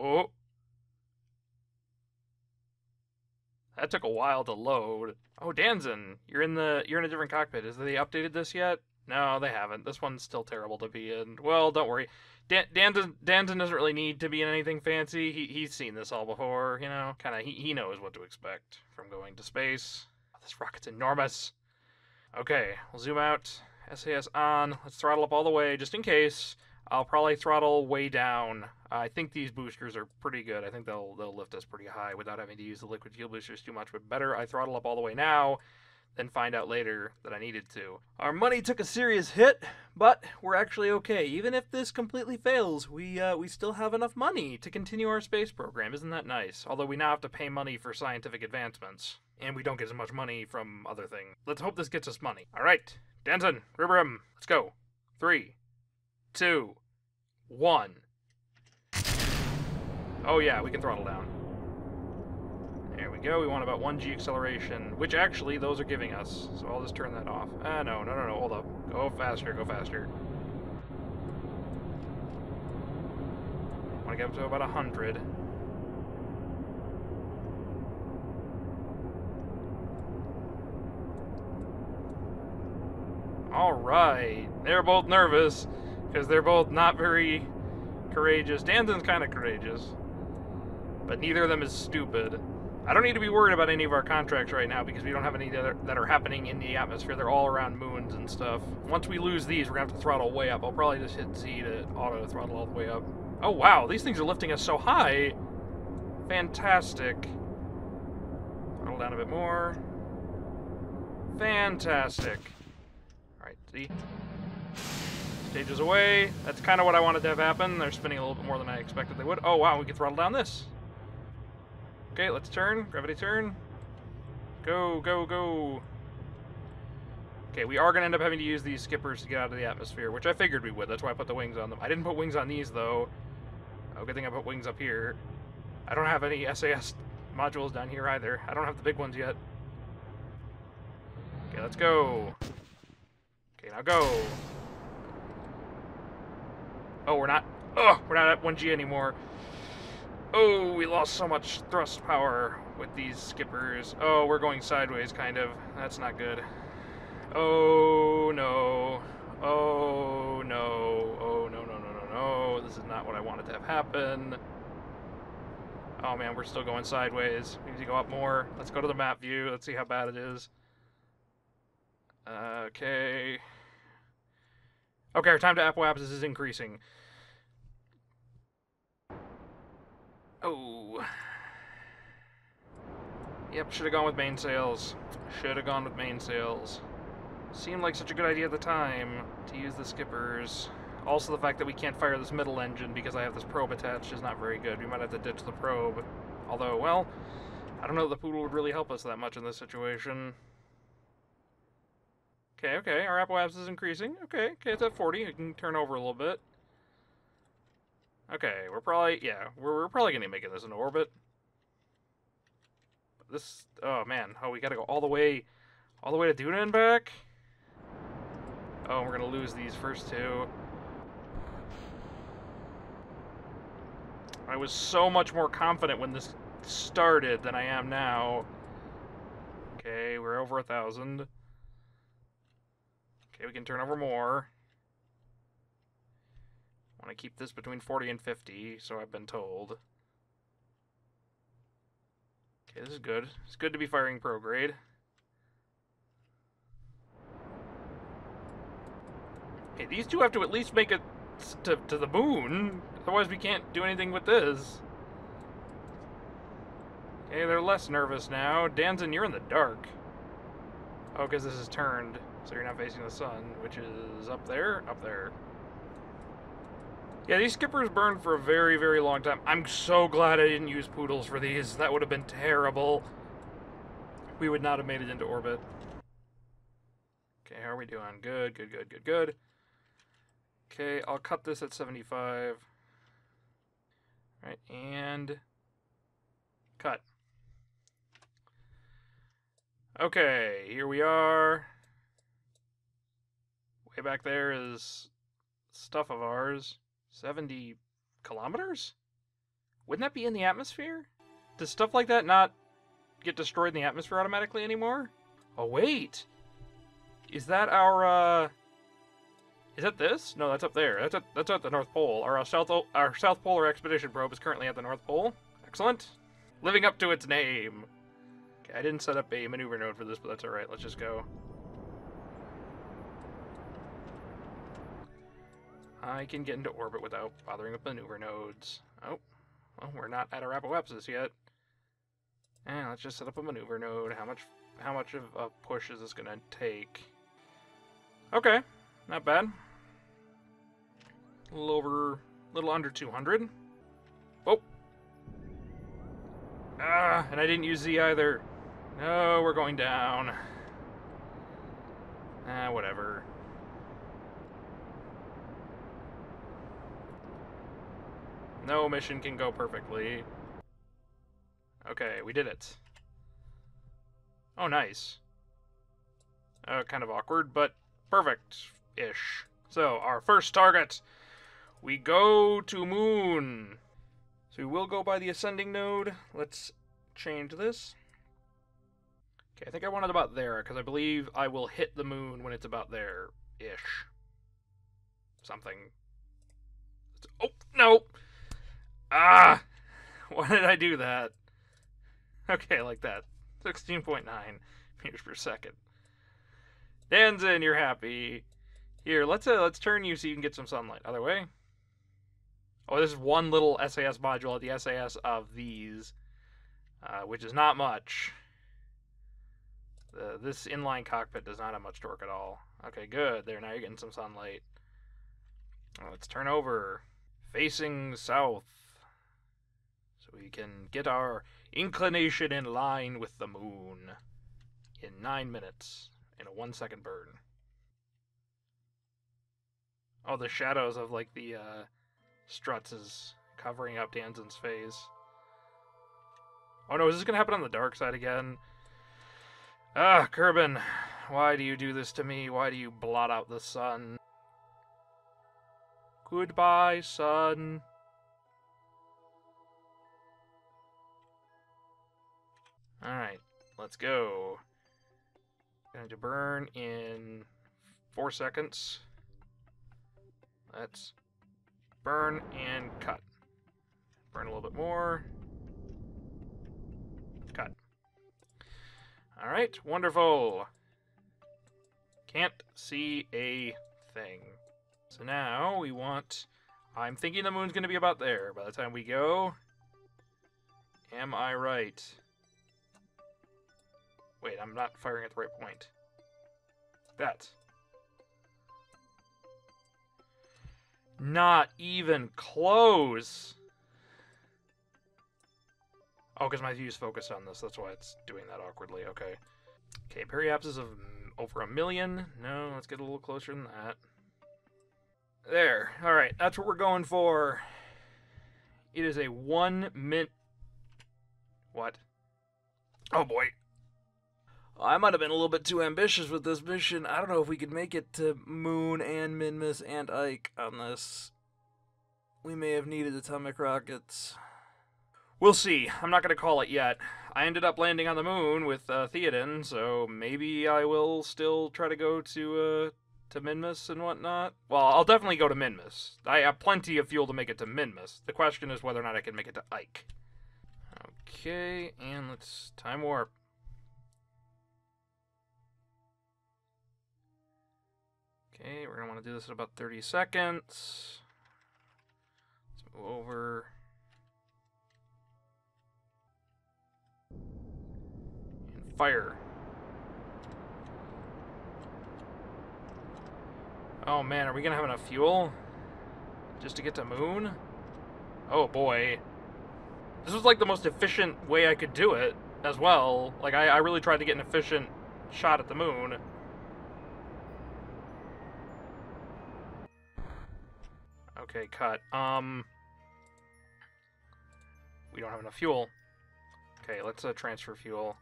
Oh, that took a while to load. Oh, Danzen, you're in a different cockpit. Has they updated this yet? No, they haven't. This one's still terrible to be in. Well, don't worry. Danzen doesn't really need to be in anything fancy. He's seen this all before, you know. Kind of he knows what to expect from going to space. Oh, this rocket's enormous. Okay, we'll zoom out. SAS on. Let's throttle up all the way just in case. I'll probably throttle way down. I think these boosters are pretty good. I think they'll lift us pretty high without having to use the liquid fuel boosters too much. But better I throttle up all the way now than find out later that I needed to. Our money took a serious hit, but we're actually okay. Even if this completely fails, we still have enough money to continue our space program. Isn't that nice? Although we now have to pay money for scientific advancements, and we don't get as much money from other things. Let's hope this gets us money. All right, Danton, Ribberim, let's go. 3, 2, 1. Oh yeah, we can throttle down. There we go. We want about 1G acceleration, which actually those are giving us. So I'll just turn that off. No, hold up. Go faster, go faster. Want to get up to about 100. Alright. They're both nervous, because they're both not very courageous. Danton's kind of courageous, but neither of them is stupid. I don't need to be worried about any of our contracts right now because we don't have any that are happening in the atmosphere. They're all around moons and stuff. Once we lose these, we're going to have to throttle way up. I'll probably just hit Z to auto throttle all the way up. Oh, wow. These things are lifting us so high. Fantastic. Throttle down a bit more. Fantastic. All right, Z. Stages away. That's kind of what I wanted to have happen. They're spinning a little bit more than I expected they would. Oh, wow. We can throttle down this. Okay, let's turn. Gravity turn. Go, go, go. Okay, we are going to end up having to use these skippers to get out of the atmosphere, which I figured we would. That's why I put the wings on them. I didn't put wings on these, though. Oh, good thing I put wings up here. I don't have any SAS modules down here, either. I don't have the big ones yet. Okay, let's go. Okay, now go. Oh, we're not... Oh, we're not at 1G anymore. Oh, we lost so much thrust power with these skippers. Oh, we're going sideways, kind of. That's not good. Oh, no. Oh, no. Oh, no, no, no, no, no. This is not what I wanted to have happen. Oh, man, we're still going sideways. We need to go up more. Let's go to the map view. Let's see how bad it is. Okay. Okay, our time to apoapsis is increasing. Oh. Yep, should have gone with mainsails. Should have gone with mainsails. Seemed like such a good idea at the time to use the skippers. Also, the fact that we can't fire this middle engine because I have this probe attached is not very good. We might have to ditch the probe. Although, well, I don't know if the poodle would really help us that much in this situation. Okay, okay, our apoapsis is increasing. Okay, it's at 40. We can turn over a little bit. Okay, we're probably, yeah, we're probably going to be making this into orbit. But this, oh man, oh, we got to go all the way to Duna and back? Oh, we're going to lose these first two. I was so much more confident when this started than I am now. Okay, we're over 1,000. Okay, we can turn over more. I want to keep this between 40 and 50, so I've been told. Okay, this is good. It's good to be firing prograde. Okay, these two have to at least make it to the moon. Otherwise we can't do anything with this. Okay, they're less nervous now. Danzen, you're in the dark. Oh, because this is turned, so you're not facing the sun, which is up there? Up there. Yeah, these skippers burn for a very, very long time. I'm so glad I didn't use poodles for these. That would have been terrible. We would not have made it into orbit. Okay, how are we doing? Good, good, good, good, good. Okay, I'll cut this at 75. All right, and cut. Okay, here we are. Way back there is stuff of ours. 70 kilometers? Wouldn't that be in the atmosphere? Does stuff like that not get destroyed in the atmosphere automatically anymore? Oh, wait. Is that our, Is that this? No, that's up there. That's at the North Pole. Our South Polar Expedition probe is currently at the North Pole. Excellent. Living up to its name. Okay, I didn't set up a maneuver node for this, but that's alright. Let's just go. I can get into orbit without bothering with maneuver nodes. Oh, well, we're not at Arapahoepsis yet. And let's just set up a maneuver node. How much of a push is this gonna take? Okay, not bad. A little under 200. Oh. Ah, and I didn't use Z either. No, we're going down. Ah, whatever. No mission can go perfectly. Okay, we did it. Oh, nice. Kind of awkward, but perfect-ish. So, our first target. We go to Moon. So we will go by the ascending node. Let's change this. Okay, I think I want it about there, because I believe I will hit the Moon when it's about there-ish. Something. Oh, no! Ah! Why did I do that? Okay, like that. 16.9 meters per second. Danzen, you're happy. Here, let's turn you so you can get some sunlight. Other way. Oh, this is one little SAS module at the SAS of these, which is not much. This inline cockpit does not have much torque at all. Okay, good. There, now you're getting some sunlight. Let's turn over. Facing south. So we can get our inclination in line with the Moon in 9 minutes in a 1 second burn. Oh, the shadows of, like, the, struts is covering up Danzen's face. Oh no, is this gonna happen on the dark side again? Ah, Kerbal, why do you do this to me? Why do you blot out the sun? Goodbye, sun. Alright, let's go. Going to burn in 4 seconds. Let's burn and cut. Burn a little bit more. Cut. Alright, wonderful. Can't see a thing. So now we want... I'm thinking the Moon's going to be about there by the time we go. Am I right? Wait, I'm not firing at the right point. That. Not even close! Oh, because my view's focused on this. That's why it's doing that awkwardly. Okay. Okay, periapsis of over 1 million. No, let's get a little closer than that. There. Alright, that's what we're going for. It is a 1 min... What? Oh, boy. I might have been a little bit too ambitious with this mission. I don't know if we could make it to Moon and Minmus and Ike on this. We may have needed atomic rockets. We'll see. I'm not going to call it yet. I ended up landing on the Moon with Theoden, so maybe I will still try to go to Minmus and whatnot. Well, I'll definitely go to Minmus. I have plenty of fuel to make it to Minmus. The question is whether or not I can make it to Ike. Okay, and let's time warp. Okay, we're going to want to do this in about 30 seconds. Let's move over. And fire. Oh man, are we going to have enough fuel? Just to get to Moon? Oh boy. This was like the most efficient way I could do it as well. Like, I really tried to get an efficient shot at the Moon. Okay, cut. We don't have enough fuel. Okay, let's transfer fuel.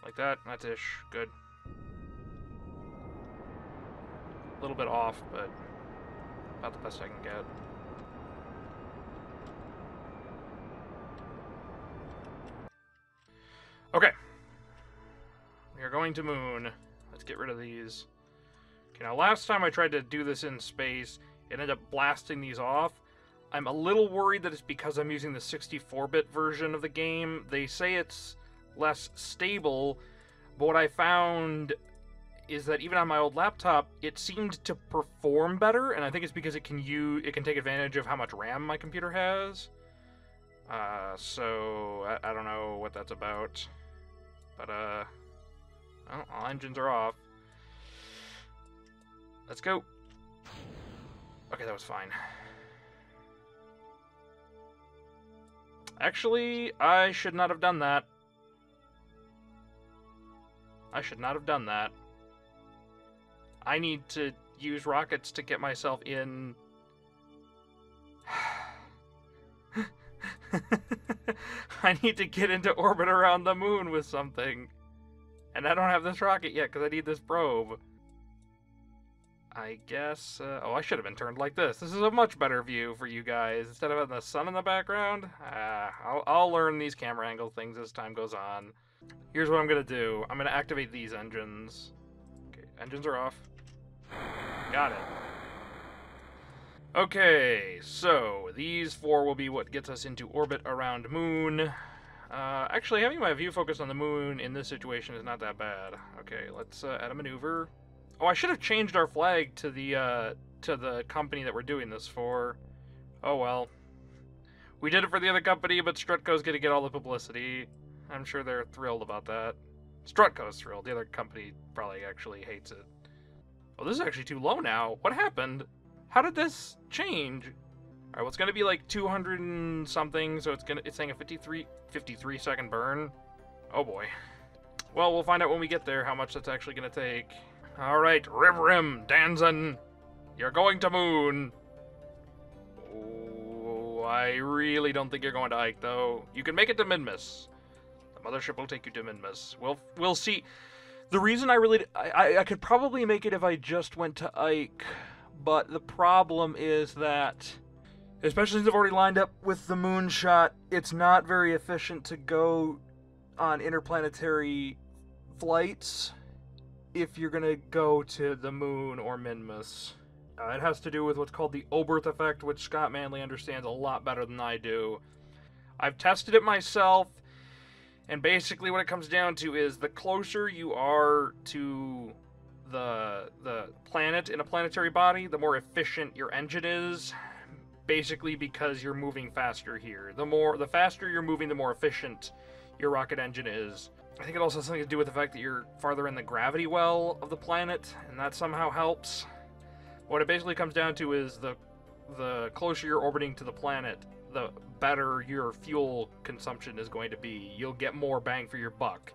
Like that. That's ish. Good. A little bit off, but about the best I can get. going to moon. Let's get rid of these. Okay, now last time I tried to do this in space, it ended up blasting these off. I'm a little worried that it's because I'm using the 64-bit version of the game. They say it's less stable, but what I found is that even on my old laptop, it seemed to perform better, and I think it's because it can take advantage of how much RAM my computer has. So I don't know what that's about, but well, all engines are off. Let's go. Okay, that was fine. Actually, I should not have done that. I should not have done that. I need to use rockets to get myself in. I need to get into orbit around the moon with something. And I don't have this rocket yet because I need this probe. I guess... oh, I should have been turned like this. This is a much better view for you guys. Instead of having the sun in the background. I'll learn these camera angle things as time goes on. Here's what I'm going to do. I'm going to activate these engines. Okay, engines are off. Got it. Okay, so these 4 will be what gets us into orbit around moon. Actually, having my view focused on the moon in this situation is not that bad. Okay, let's add a maneuver. Oh, I should have changed our flag to the company that we're doing this for. Oh well. We did it for the other company, but Strutco's gonna get all the publicity. I'm sure they're thrilled about that. Strutco's thrilled. The other company probably actually hates it. Oh, this is actually too low now. What happened? How did this change? Alright, well, it's gonna be like 200 and something, so it's saying a 53 second burn. Oh boy. Well, we'll find out when we get there how much that's actually gonna take. Alright, Rivrim, Danzan, you're going to moon. Oh, I really don't think you're going to Ike, though. You can make it to Minmus. The mothership will take you to Minmus. We'll see. The reason I could probably make it if I just went to Ike, but the problem is that, especially since I've already lined up with the moonshot, it's not very efficient to go on interplanetary flights if you're gonna go to the moon or Minmus. It has to do with what's called the Oberth effect, which Scott Manley understands a lot better than I do. I've tested it myself, and basically what it comes down to is the closer you are to the planet in a planetary body, the more efficient your engine is, basically because you're moving faster here. The faster you're moving, the more efficient your rocket engine is. I think it also has something to do with the fact that you're farther in the gravity well of the planet, and that somehow helps. What it basically comes down to is the closer you're orbiting to the planet, the better your fuel consumption is going to be. You'll get more bang for your buck.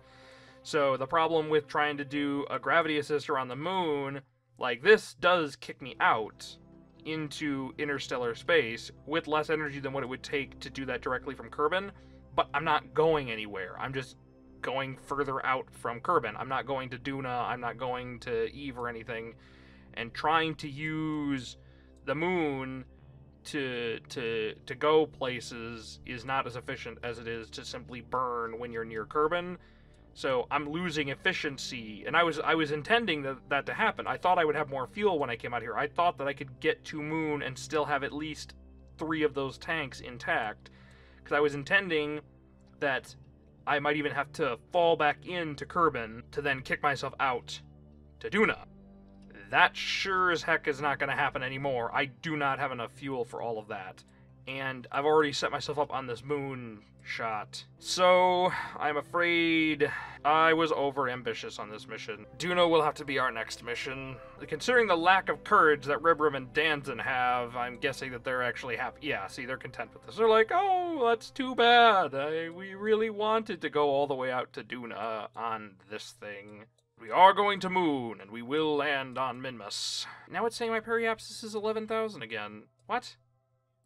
So the problem with trying to do a gravity assister on the moon, like this, does kick me out into interstellar space with less energy than what it would take to do that directly from Kerbin, but I'm not going anywhere. I'm just going further out from Kerbin. I'm not going to Duna, I'm not going to Eve or anything, and trying to use the moon to go places is not as efficient as it is to simply burn when you're near Kerbin. So I'm losing efficiency, and I was intending that to happen. I thought I would have more fuel when I came out here. I thought that I could get to moon and still have at least 3 of those tanks intact, because I was intending that I might even have to fall back into Kerbin to then kick myself out to Duna. That sure as heck is not going to happen anymore. I do not have enough fuel for all of that. And I've already set myself up on this moon shot. So, I'm afraid I was over-ambitious on this mission. Duna will have to be our next mission. Considering the lack of courage that Ribram and Danzan have, I'm guessing that they're actually happy. Yeah, see, they're content with this. They're like, oh, that's too bad. We really wanted to go all the way out to Duna on this thing. We are going to moon, and we will land on Minmus. Now it's saying my periapsis is 11,000 again. What?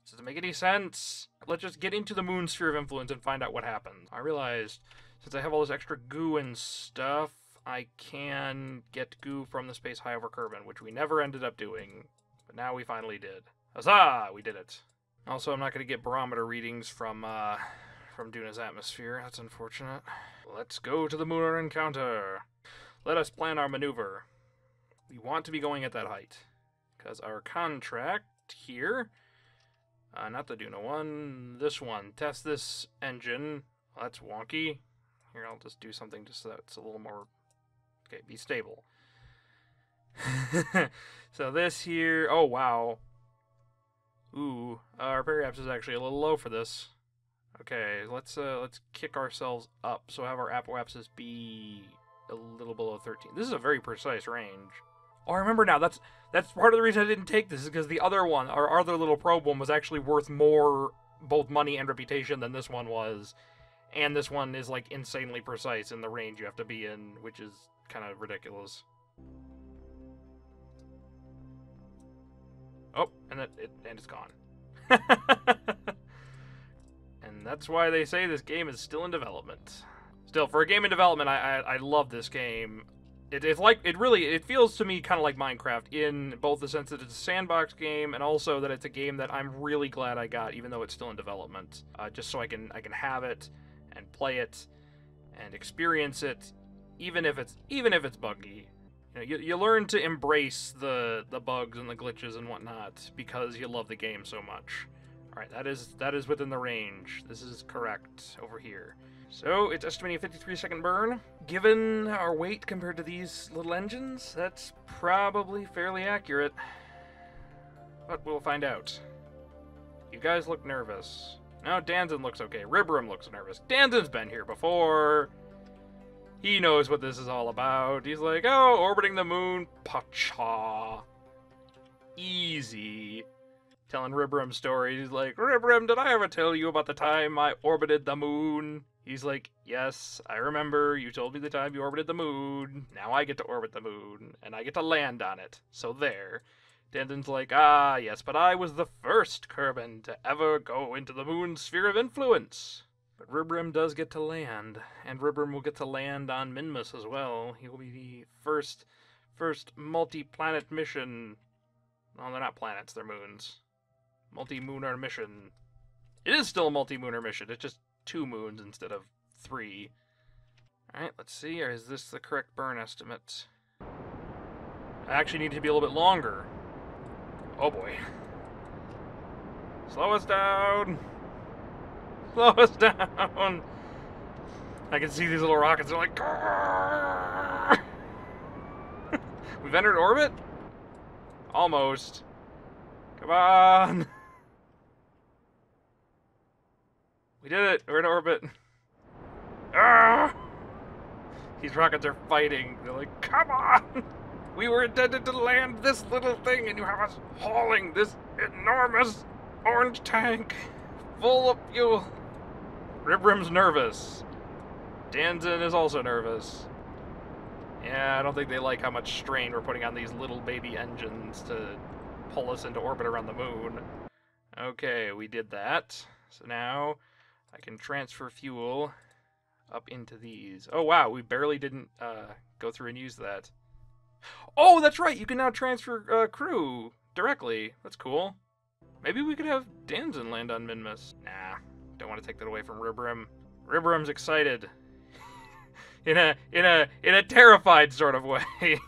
This doesn't make any sense. Let's just get into the moon sphere of influence and find out what happens. I realized, since I have all this extra goo and stuff, I can get goo from the space high over Kerbin, which we never ended up doing. But now we finally did. Huzzah! We did it. Also, I'm not going to get barometer readings from Duna's atmosphere. That's unfortunate. Let's go to the lunar encounter. Let us plan our maneuver. We want to be going at that height. Because our contract here... not the Duna one. This one. Test this engine. Well, that's wonky. Here, I'll just do something just so that it's a little more... Okay, be stable. So this here... Oh, wow. Ooh, our periapse is actually a little low for this. Okay, let's kick ourselves up. So have our apoapsis be a little below 13. This is a very precise range. Oh, I remember now. That's part of the reason I didn't take this, is because the other one, our other little probe one, was actually worth more, both money and reputation, than this one was. And this one is, like, insanely precise in the range you have to be in, which is kind of ridiculous. Oh, and it's gone. And that's why they say this game is still in development. Still, for a game in development, I love this game. It feels to me kind of like Minecraft, in both the sense that it's a sandbox game and also that it's a game that I'm really glad I got, even though it's still in development, just so I can have it and play it and experience it, even if it's buggy. You learn to embrace the bugs and the glitches and whatnot because you love the game so much. All right, that is within the range. This is correct over here. So it's estimating a 53-second burn. Given our weight compared to these little engines, that's probably fairly accurate. But we'll find out. You guys look nervous. No, Danzin looks okay. Ribram looks nervous. Danzin's been here before. He knows what this is all about. He's like, oh, orbiting the moon. Pacha. Easy. Telling Ribram stories. He's like, Ribram, did I ever tell you about the time I orbited the moon? He's like, yes, I remember. You told me the time you orbited the moon. Now I get to orbit the moon, and I get to land on it. So there. Danzin's like, ah, yes, but I was the first Kerbal to ever go into the moon's sphere of influence. But Ribram does get to land, and Ribram will get to land on Minmus as well. He will be the first multi-planet mission. No, they're not planets, they're moons. Multi-mooner mission. It is still a multi-mooner mission, it's just 2 moons instead of 3. Alright, let's see, is this the correct burn estimate? I actually need to be a little bit longer. Oh boy. Slow us down! Slow us down! I can see these little rockets, they're like... We've entered orbit? Almost. Come on! We did it! We're in orbit! Ah! These rockets are fighting. They're like, come on! We were intended to land this little thing, and you have us hauling this enormous orange tank full of fuel. Ribram's nervous. Danzin is also nervous. Yeah, I don't think they like how much strain we're putting on these little baby engines to pull us into orbit around the moon. Okay, we did that. So now I can transfer fuel up into these. Oh wow, we barely didn't go through and use that. Oh, that's right, you can now transfer crew directly. That's cool. Maybe we could have Danzin land on Minmus. Nah, don't want to take that away from Ribram. Ribram's excited. in a terrified sort of way.